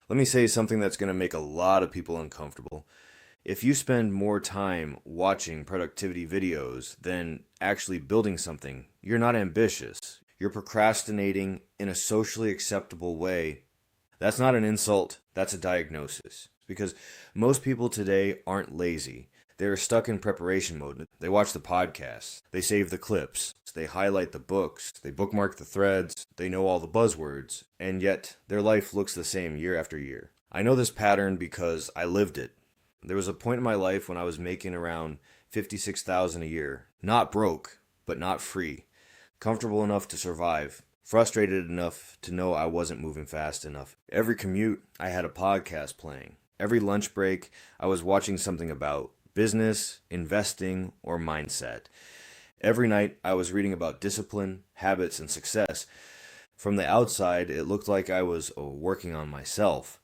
Let me say something that's going to make a lot of people uncomfortable. If you spend more time watching productivity videos than actually building something, you're not ambitious. You're procrastinating in a socially acceptable way. That's not an insult, that's a diagnosis. Because most people today aren't lazy. They're stuck in preparation mode. They watch the podcasts, they save the clips, they highlight the books, they bookmark the threads, they know all the buzzwords, and yet their life looks the same year after year. I know this pattern because I lived it. There was a point in my life when I was making around 56,000 a year, not broke, but not free, comfortable enough to survive, frustrated enough to know I wasn't moving fast enough. Every commute, I had a podcast playing. Every lunch break, I was watching something about business, investing, or mindset. Every night, I was reading about discipline, habits, and success. From the outside, it looked like I was working on myself.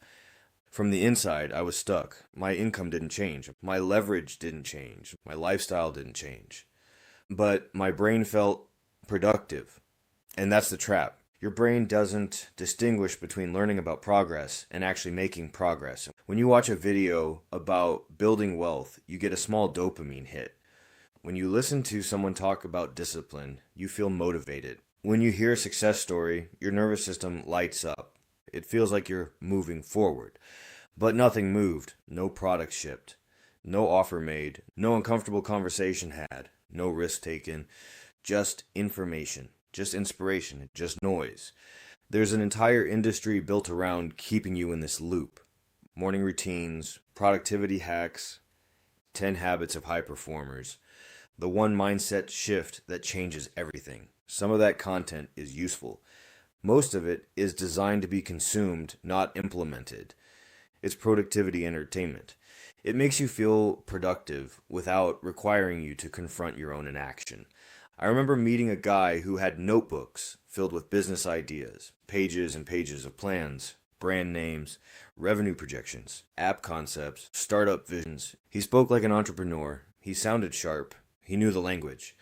From the inside, I was stuck. My income didn't change. My leverage didn't change. My lifestyle didn't change. But my brain felt productive. And that's the trap. Your brain doesn't distinguish between learning about progress and actually making progress. When you watch a video about building wealth, you get a small dopamine hit. When you listen to someone talk about discipline, you feel motivated. When you hear a success story, your nervous system lights up. It feels like you're moving forward. But nothing moved. No product shipped. No offer made. No uncomfortable conversation had. No risk taken. Just information. Just inspiration. Just noise. There's an entire industry built around keeping you in this loop. Morning routines, productivity hacks, 10 habits of high performers. The one mindset shift that changes everything. Some of that content is useful. Most of it is designed to be consumed, not implemented. It's productivity entertainment. It makes you feel productive without requiring you to confront your own inaction. I remember meeting a guy who had notebooks filled with business ideas, pages and pages of plans, brand names, revenue projections, app concepts, startup visions. He spoke like an entrepreneur. He sounded sharp. He knew the language.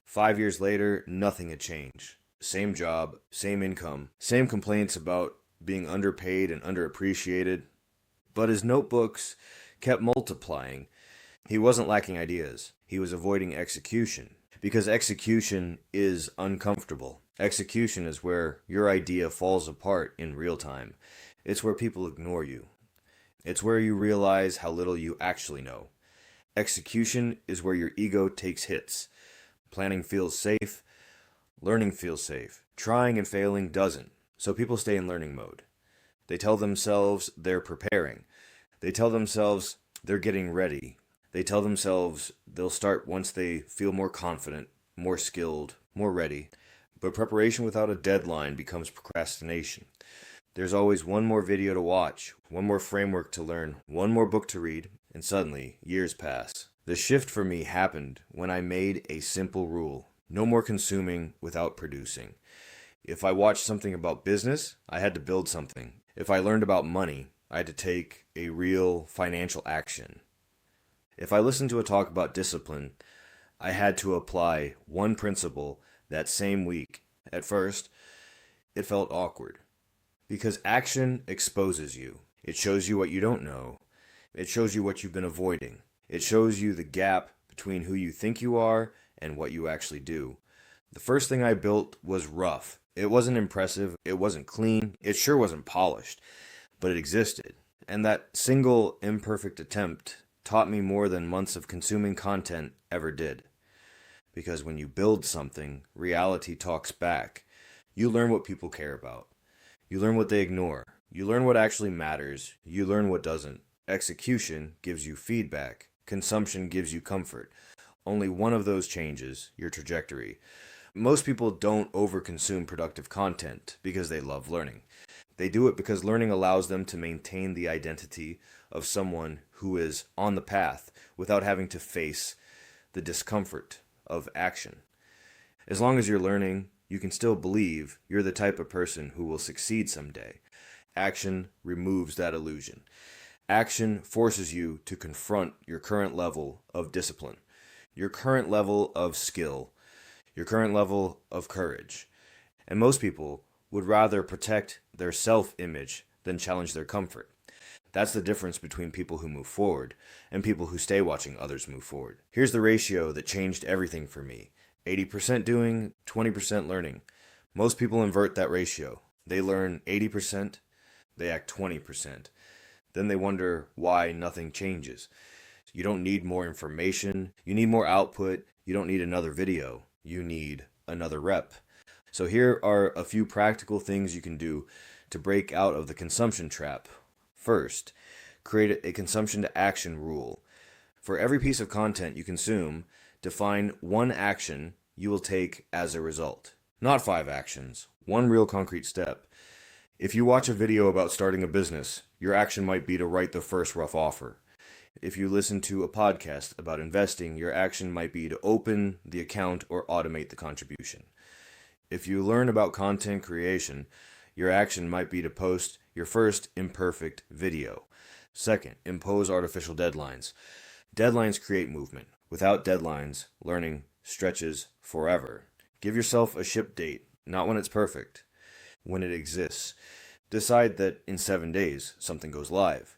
5 years later, nothing had changed. Same job, same income, same complaints about being underpaid and underappreciated. But his notebooks kept multiplying. He wasn't lacking ideas. He was avoiding execution. Because execution is uncomfortable. Execution is where your idea falls apart in real time. It's where people ignore you. It's where you realize how little you actually know. Execution is where your ego takes hits. Planning feels safe. Learning feels safe. Trying and failing doesn't. So people stay in learning mode. They tell themselves they're preparing. They tell themselves they're getting ready. They tell themselves they'll start once they feel more confident, more skilled, more ready. But preparation without a deadline becomes procrastination. There's always one more video to watch, one more framework to learn, one more book to read, and suddenly, years pass. The shift for me happened when I made a simple rule. No more consuming without producing. If I watched something about business, I had to build something. If I learned about money, I had to take a real financial action. If I listened to a talk about discipline, I had to apply one principle that same week. At first, it felt awkward because action exposes you. It shows you what you don't know. It shows you what you've been avoiding. It shows you the gap between who you think you are and what you actually do. The first thing I built was rough. It wasn't impressive. It wasn't clean. It sure wasn't polished, but it existed. And that single imperfect attempt taught me more than months of consuming content ever did. Because when you build something, reality talks back. You learn what people care about. You learn what they ignore. You learn what actually matters. You learn what doesn't. Execution gives you feedback. Consumption gives you comfort. Only one of those changes your trajectory. Most people don't overconsume productive content because they love learning. They do it because learning allows them to maintain the identity of someone who is on the path without having to face the discomfort of action. As long as you're learning, you can still believe you're the type of person who will succeed someday. Action removes that illusion. Action forces you to confront your current level of discipline, your current level of skill, your current level of courage. And most people would rather protect their self-image then challenge their comfort. That's the difference between people who move forward and people who stay watching others move forward. Here's the ratio that changed everything for me. 80% doing, 20% learning. Most people invert that ratio. They learn 80%, they act 20%. Then they wonder why nothing changes. You don't need more information. You need more output. You don't need another video. You need another rep. So here are a few practical things you can do to break out of the consumption trap. First, create a consumption to action rule. For every piece of content you consume, define one action you will take as a result. Not 5 actions, one real concrete step. If you watch a video about starting a business, your action might be to write the first rough offer. If you listen to a podcast about investing, your action might be to open the account or automate the contribution. If you learn about content creation, your action might be to post your first imperfect video. Second, impose artificial deadlines. Deadlines create movement. Without deadlines, learning stretches forever. Give yourself a ship date, not when it's perfect, when it exists. Decide that in 7 days, something goes live.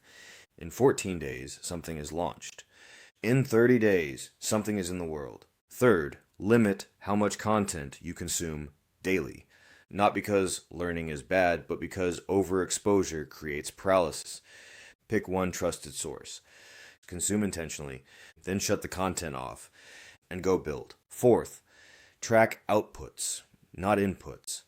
In 14 days, something is launched. In 30 days, something is in the world. Third, limit how much content you consume daily. Not because learning is bad, but because overexposure creates paralysis. Pick one trusted source. Consume intentionally, then shut the content off, and go build. Fourth, track outputs, not inputs.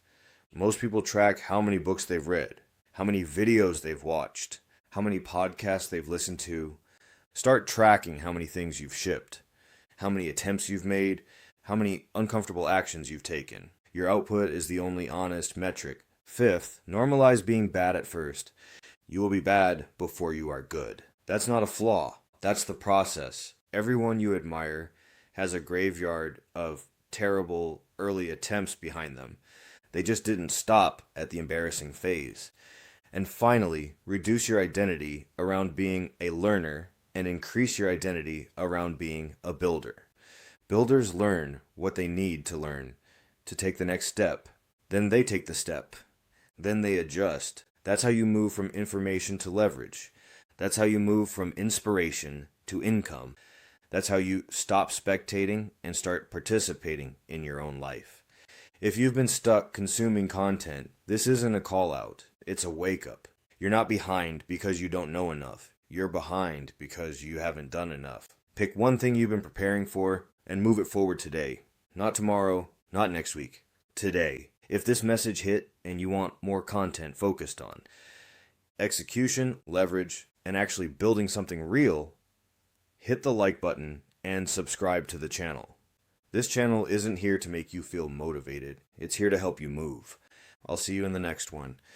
Most people track how many books they've read, how many videos they've watched, how many podcasts they've listened to. Start tracking how many things you've shipped, how many attempts you've made, how many uncomfortable actions you've taken. Your output is the only honest metric. Fifth, normalize being bad at first. You will be bad before you are good. That's not a flaw. That's the process. Everyone you admire has a graveyard of terrible early attempts behind them. They just didn't stop at the embarrassing phase. And finally, reduce your identity around being a learner and increase your identity around being a builder. Builders learn what they need to learn to take the next step. Then they take the step. Then they adjust. That's how you move from information to leverage. That's how you move from inspiration to income. That's how you stop spectating and start participating in your own life. If you've been stuck consuming content, this isn't a call out. It's a wake up. You're not behind because you don't know enough. You're behind because you haven't done enough. Pick one thing you've been preparing for and move it forward today. Not tomorrow, not next week. Today. If this message hit and you want more content focused on execution, leverage, and actually building something real, hit the like button and subscribe to the channel. This channel isn't here to make you feel motivated. It's here to help you move. I'll see you in the next one.